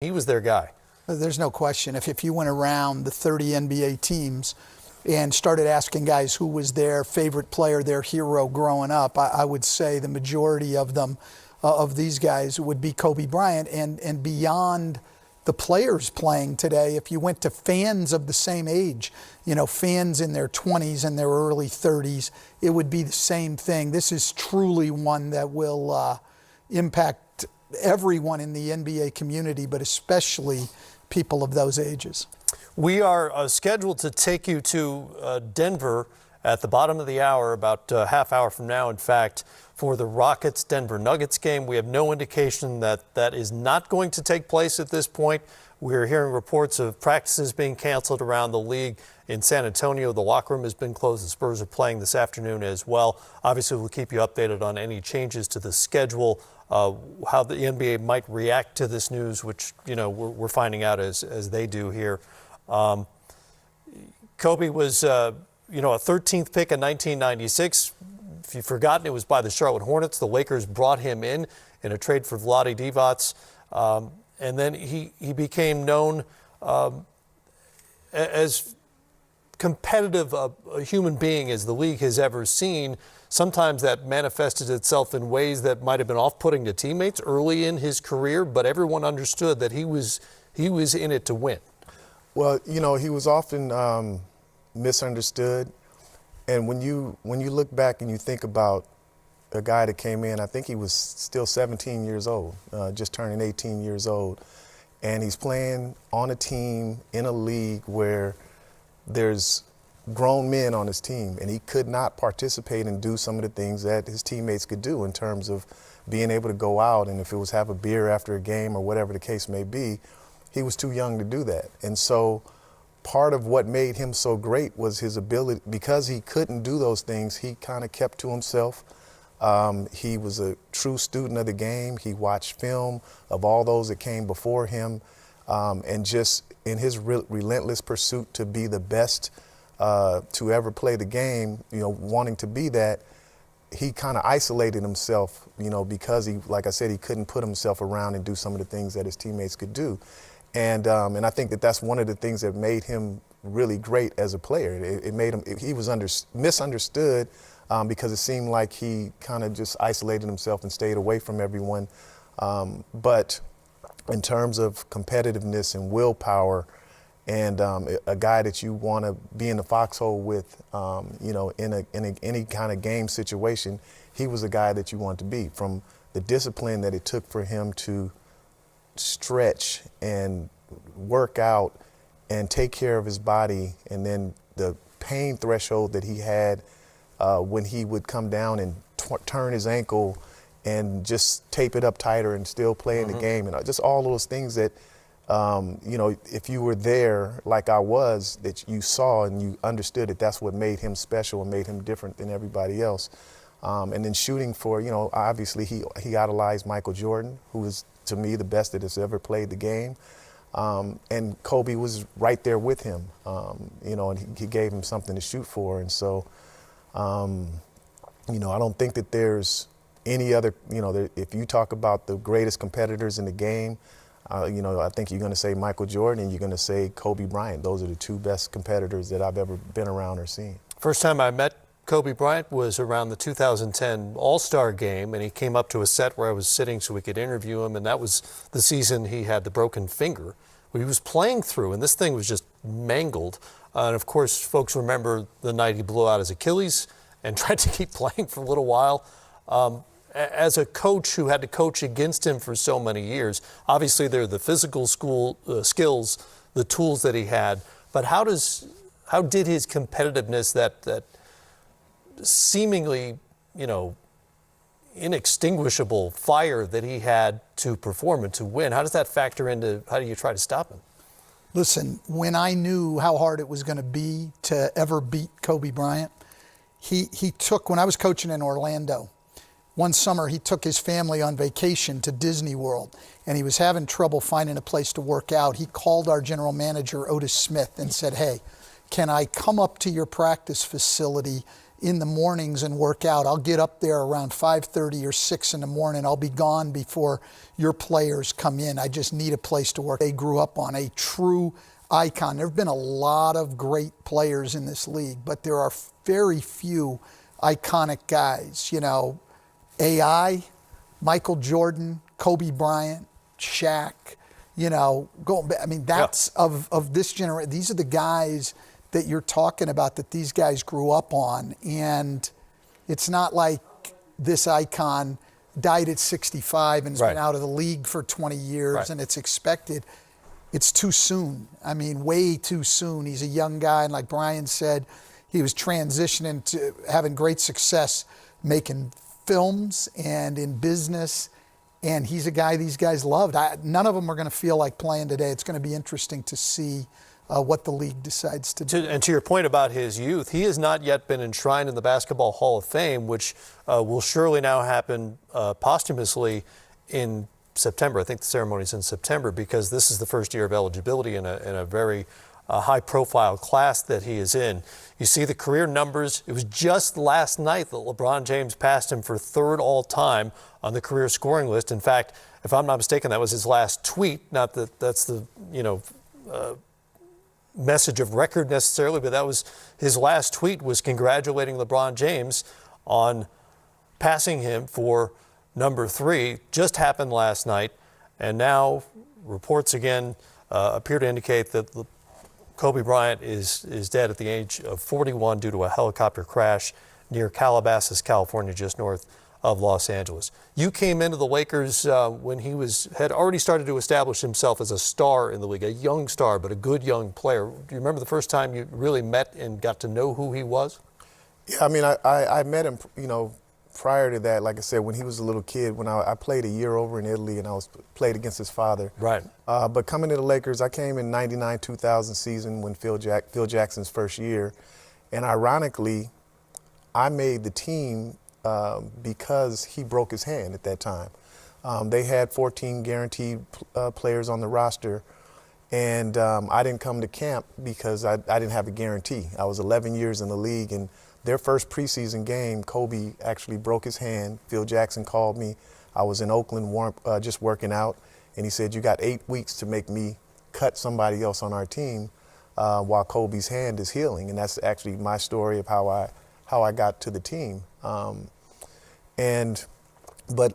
He was their guy. There's no question. If you went around the 30 NBA teams and started asking guys who was their favorite player, their hero growing up, I would say the majority of them, of these guys, would be Kobe Bryant. And beyond the players playing today, if you went to fans of the same age, fans in their 20s and their early 30s, it would be the same thing. This is truly one that will impact everyone in the NBA community, but especially people of those ages. We are scheduled to take you to Denver at the bottom of the hour, about a half hour from now, in fact, for the Rockets-Denver Nuggets game. We have no indication that that is not going to take place at this point. We're hearing reports of practices being canceled around the league. In San Antonio, the locker room has been closed. The Spurs are playing this afternoon as well. Obviously, we'll keep you updated on any changes to the schedule, how the NBA might react to this news, which, we're finding out as they do here. Kobe was, a 13th pick in 1996. If you've forgotten, it was by the Charlotte Hornets. The Lakers brought him in a trade for Vlade Divac. And then he became known as competitive a human being as the league has ever seen. Sometimes that manifested itself in ways that might have been off-putting to teammates early in his career, but everyone understood that he was in it to win. Well, he was often misunderstood. And when you look back and you think about a guy that came in, I think he was still 17 years old, just turning 18 years old. And he's playing on a team in a league where there's grown men on his team, and he could not participate and do some of the things that his teammates could do in terms of being able to go out, and if it was have a beer after a game or whatever the case may be, he was too young to do that. And so part of what made him so great was his ability, because he couldn't do those things, he kind of kept to himself. He was a true student of the game. He watched film of all those that came before him, and just in his relentless pursuit to be the best to ever play the game, wanting to be that, he kind of isolated himself, because he, like I said, he couldn't put himself around and do some of the things that his teammates could do. And I think that that's one of the things that made him really great as a player. It made him, he was misunderstood because it seemed like he kind of just isolated himself and stayed away from everyone. But in terms of competitiveness and willpower, and a guy that you want to be in the foxhole with, in any kind of game situation, he was a guy that you want to be. From the discipline that it took for him to stretch and work out and take care of his body, and then the pain threshold that he had when he would come down and turn his ankle and just tape it up tighter and still play in the game, and just all those things that if you were there like I was, that you saw and you understood that that's what made him special and made him different than everybody else. And then shooting for, obviously he idolized Michael Jordan, who is, to me, the best that has ever played the game. And Kobe was right there with him, and he gave him something to shoot for. And so, I don't think that there's any other, if you talk about the greatest competitors in the game, I think you're going to say Michael Jordan and you're going to say Kobe Bryant. Those are the two best competitors that I've ever been around or seen. First time I met Kobe Bryant was around the 2010 All-Star game, and he came up to a set where I was sitting so we could interview him, and that was the season he had the broken finger he was playing through, and this thing was just mangled. And of course, folks remember the night he blew out his Achilles and tried to keep playing for a little while. As a coach who had to coach against him for so many years, obviously there are the physical skills, the tools that he had, but how did his competitiveness, that seemingly, inextinguishable fire that he had to perform and to win, how does that factor into how do you try to stop him? Listen, when I knew how hard it was going to be to ever beat Kobe Bryant, he took, when I was coaching in Orlando, one summer he took his family on vacation to Disney World, and he was having trouble finding a place to work out. He called our general manager, Otis Smith, and said, "Hey, can I come up to your practice facility in the mornings and work out. I'll get up there around 5:30 or 6 in the morning. I'll be gone before your players come in. I just need a place to work. They grew up on a true icon. There have been a lot of great players in this league, but there are very few iconic guys. You know, AI, Michael Jordan, Kobe Bryant, Shaq, you know, I mean, that's of this generation. These are the guys that you're talking about that these guys grew up on. And it's not like this icon died at 65 and has been out of the league for 20 years and it's expected. It's too soon. I mean, way too soon. He's a young guy, and like Brian said, he was transitioning to having great success making films and in business, and he's a guy these guys loved. None of them are going to feel like playing today. It's going to be interesting to see what the league decides to do. And to your point about his youth, he has not yet been enshrined in the Basketball Hall of Fame, which will surely now happen posthumously in September. I think the ceremony is in September because this is the first year of eligibility in a very high-profile class that he is in. You see the career numbers. It was just last night that LeBron James passed him for third all-time on the career scoring list. In fact, if I'm not mistaken, that was his last tweet. Not that that's the message of record necessarily, but that was his last tweet, was congratulating LeBron James on passing him for number 3. Just happened last night, and now reports again appear to indicate that Kobe Bryant is dead at the age of 41 due to a helicopter crash near Calabasas, California, just north of Los Angeles. You came into the Lakers when he had already started to establish himself as a star in the league, a young star, but a good young player. Do you remember the first time you really met and got to know who he was? Yeah, I mean, I met him, prior to that, like I said, when he was a little kid, when I played a year over in Italy and I played against his father. Right. But coming to the Lakers, I came in 99-2000 season when Phil Jackson's first year. And ironically, I made the team because he broke his hand at that time. They had 14 guaranteed players on the roster. And I didn't come to camp because I didn't have a guarantee. I was 11 years in the league, and their first preseason game, Kobe actually broke his hand. Phil Jackson called me. I was in Oakland just working out, and he said, "You got 8 weeks to make me cut somebody else on our team while Kobe's hand is healing." And that's actually my story of how I got to the team. But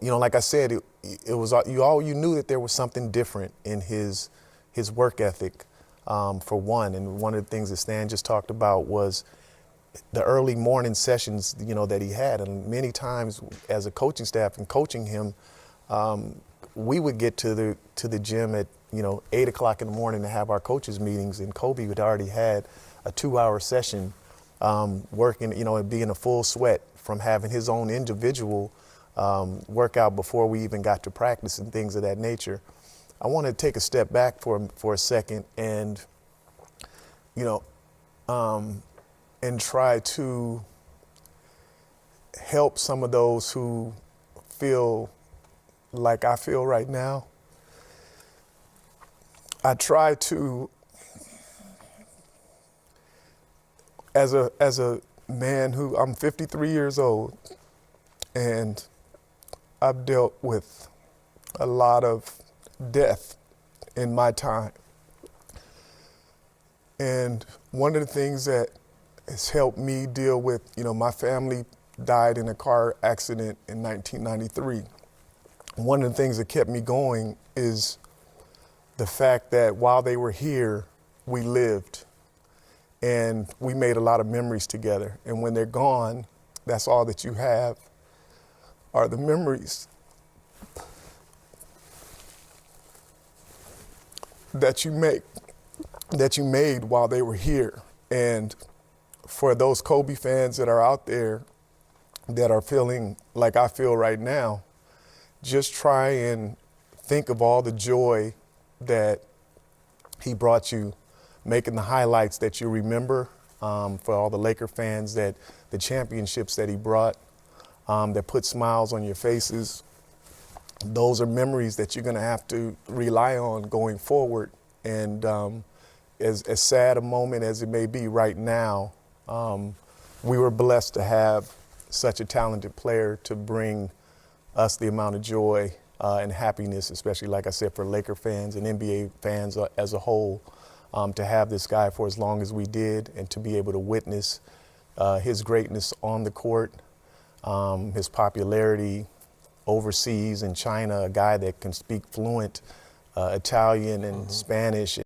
like I said, it was you knew that there was something different in his work ethic, for one. And one of the things that Stan just talked about was the early morning sessions, that he had. And many times as a coaching staff and coaching him, we would get to the gym at, 8 o'clock in the morning to have our coaches meetings. And Kobe had already had a 2-hour session working, and being a full sweat from having his own individual workout before we even got to practice and things of that nature. I want to take a step back for a second and, and try to help some of those who feel like I feel right now. I try to, as a man who, I'm 53 years old, and I've dealt with a lot of death in my time. And one of the things that has helped me deal with, my family died in a car accident in 1993. One of the things that kept me going is the fact that while they were here, we lived and we made a lot of memories together. And when they're gone, that's all that you have are the memories that you made while they were here. And for those Kobe fans that are out there that are feeling like I feel right now, just try and think of all the joy that he brought you, making the highlights that you remember, for all the Laker fans, that the championships that he brought, that put smiles on your faces. Those are memories that you're going to have to rely on going forward. And as sad a moment as it may be right now, we were blessed to have such a talented player to bring us the amount of joy and happiness, especially, like I said, for Laker fans and NBA fans as a whole, to have this guy for as long as we did and to be able to witness his greatness on the court, his popularity overseas in China, a guy that can speak fluent Italian and Spanish.